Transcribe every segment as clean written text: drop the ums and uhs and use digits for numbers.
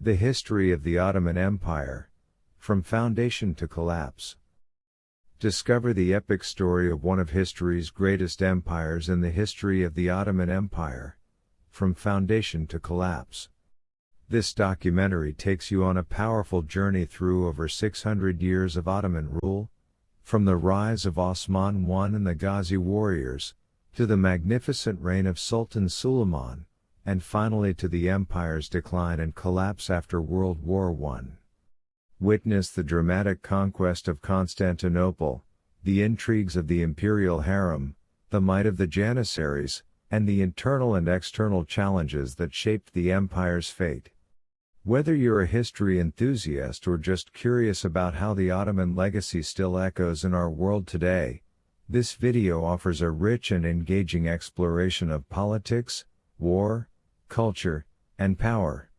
The history of the Ottoman Empire, from foundation to collapse. Discover the epic story of one of history's greatest empires in the history of the Ottoman Empire, from foundation to collapse. This documentary takes you on a powerful journey through over 600 years of Ottoman rule, from the rise of Osman I and the Ghazi warriors, to the magnificent reign of Sultan Suleiman, and finally to the empire's decline and collapse after World War I. Witness the dramatic conquest of Constantinople, the intrigues of the imperial harem, the might of the Janissaries, and the internal and external challenges that shaped the empire's fate. Whether you're a history enthusiast or just curious about how the Ottoman legacy still echoes in our world today, this video offers a rich and engaging exploration of politics, war, culture, and power.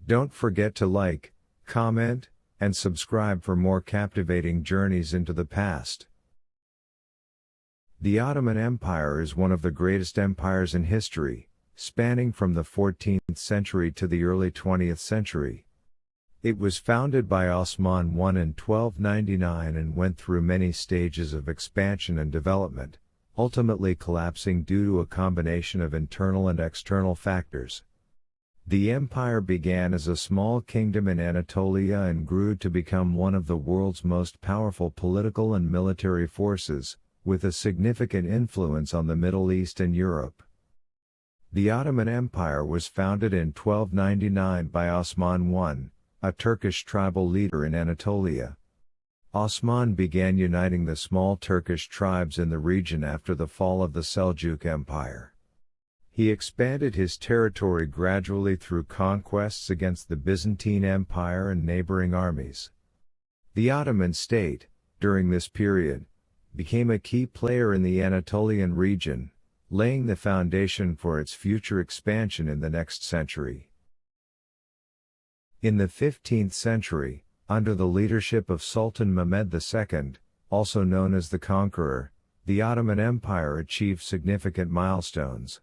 Don't forget to like, comment, and subscribe for more captivating journeys into the past. The Ottoman Empire is one of the greatest empires in history, spanning from the 14th century to the early 20th century. It was founded by Osman I in 1299 and went through many stages of expansion and development, ultimately collapsing due to a combination of internal and external factors. The empire began as a small kingdom in Anatolia and grew to become one of the world's most powerful political and military forces, with a significant influence on the Middle East and Europe. The Ottoman Empire was founded in 1299 by Osman I, a Turkish tribal leader in Anatolia. Osman began uniting the small Turkish tribes in the region after the fall of the Seljuk Empire. He expanded his territory gradually through conquests against the Byzantine Empire and neighboring armies. The Ottoman state, during this period, became a key player in the Anatolian region, laying the foundation for its future expansion in the next century. In the 15th century, under the leadership of Sultan Mehmed II, also known as the Conqueror, the Ottoman Empire achieved significant milestones.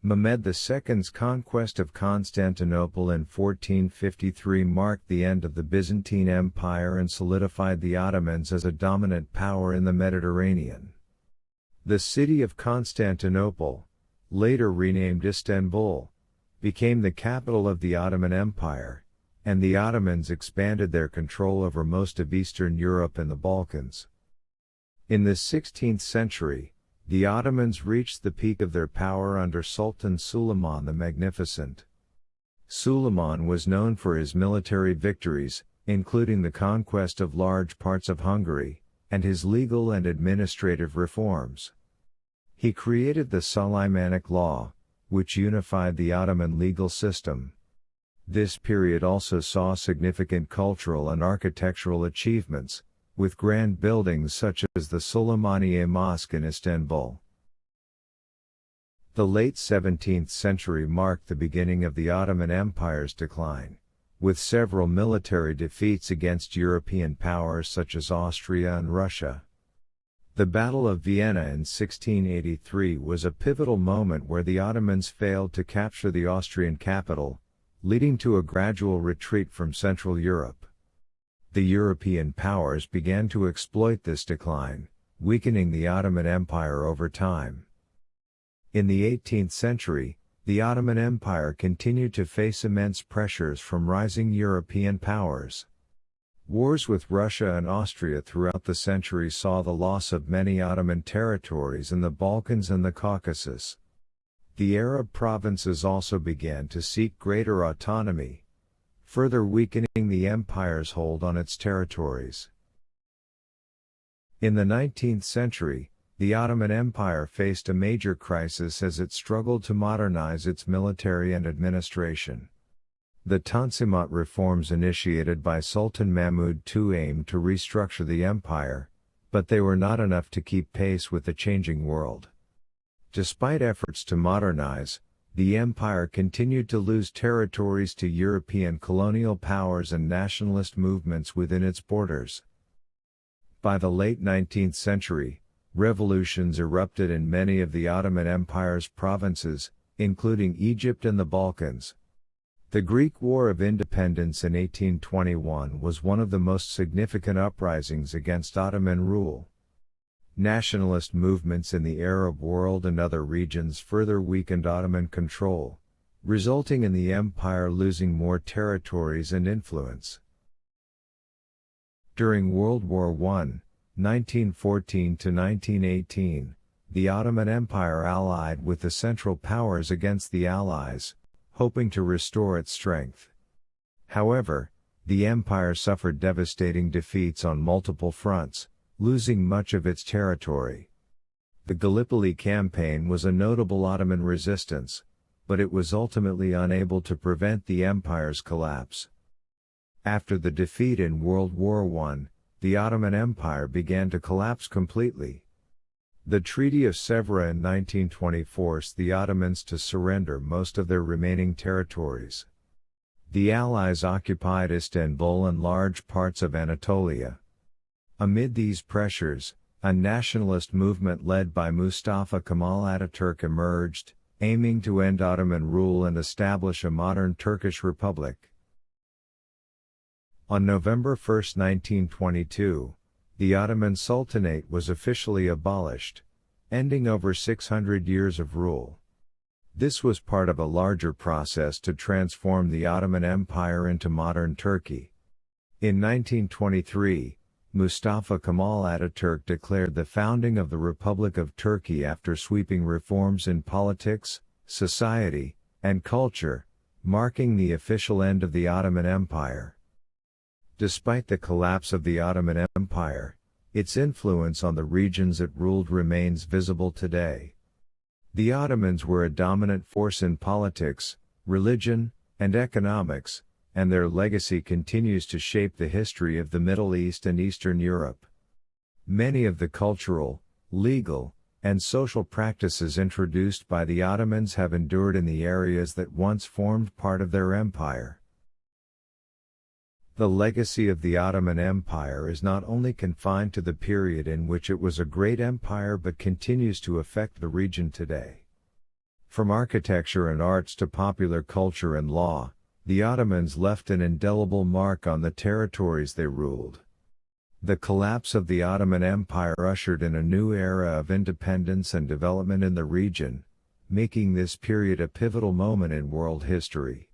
Mehmed II's conquest of Constantinople in 1453 marked the end of the Byzantine Empire and solidified the Ottomans as a dominant power in the Mediterranean. The city of Constantinople, later renamed Istanbul, became the capital of the Ottoman Empire, and the Ottomans expanded their control over most of Eastern Europe and the Balkans. In the 16th century, the Ottomans reached the peak of their power under Sultan Suleiman the Magnificent. Suleiman was known for his military victories, including the conquest of large parts of Hungary, and his legal and administrative reforms. He created the Suleimanic law, which unified the Ottoman legal system. This period also saw significant cultural and architectural achievements, with grand buildings such as the Süleymaniye Mosque in Istanbul. The late 17th century marked the beginning of the Ottoman Empire's decline, with several military defeats against European powers such as Austria and Russia. The Battle of Vienna in 1683 was a pivotal moment where the Ottomans failed to capture the Austrian capital, leading to a gradual retreat from Central Europe. The European powers began to exploit this decline, weakening the Ottoman Empire over time. In the 18th century, the Ottoman Empire continued to face immense pressures from rising European powers. Wars with Russia and Austria throughout the century saw the loss of many Ottoman territories in the Balkans and the Caucasus. The Arab provinces also began to seek greater autonomy, further weakening the empire's hold on its territories. In the 19th century, the Ottoman Empire faced a major crisis as it struggled to modernize its military and administration. The Tanzimat reforms initiated by Sultan Mahmud II aimed to restructure the empire, but they were not enough to keep pace with the changing world. Despite efforts to modernize, the empire continued to lose territories to European colonial powers and nationalist movements within its borders. By the late 19th century, revolutions erupted in many of the Ottoman Empire's provinces, including Egypt and the Balkans. The Greek War of Independence in 1821 was one of the most significant uprisings against Ottoman rule. Nationalist movements in the Arab world and other regions further weakened Ottoman control, resulting in the empire losing more territories and influence. During World War I, 1914 to 1918, the Ottoman Empire allied with the Central Powers against the Allies, hoping to restore its strength. However, the empire suffered devastating defeats on multiple fronts, losing much of its territory. The Gallipoli campaign was a notable Ottoman resistance, but it was ultimately unable to prevent the empire's collapse. After the defeat in World War I, the Ottoman Empire began to collapse completely. The Treaty of Sèvres in 1920 forced the Ottomans to surrender most of their remaining territories. The Allies occupied Istanbul and large parts of Anatolia. Amid these pressures, a nationalist movement led by Mustafa Kemal Ataturk emerged, aiming to end Ottoman rule and establish a modern Turkish republic. On November 1, 1922, the Ottoman Sultanate was officially abolished, ending over 600 years of rule. This was part of a larger process to transform the Ottoman Empire into modern Turkey. In 1923, Mustafa Kemal Ataturk declared the founding of the Republic of Turkey after sweeping reforms in politics, society, and culture, marking the official end of the Ottoman Empire. Despite the collapse of the Ottoman Empire, its influence on the regions it ruled remains visible today. The Ottomans were a dominant force in politics, religion, and economics, and their legacy continues to shape the history of the Middle East and Eastern Europe. Many of the cultural, legal, and social practices introduced by the Ottomans have endured in the areas that once formed part of their empire. The legacy of the Ottoman Empire is not only confined to the period in which it was a great empire but continues to affect the region today. From architecture and arts to popular culture and law, the Ottomans left an indelible mark on the territories they ruled. The collapse of the Ottoman Empire ushered in a new era of independence and development in the region, making this period a pivotal moment in world history.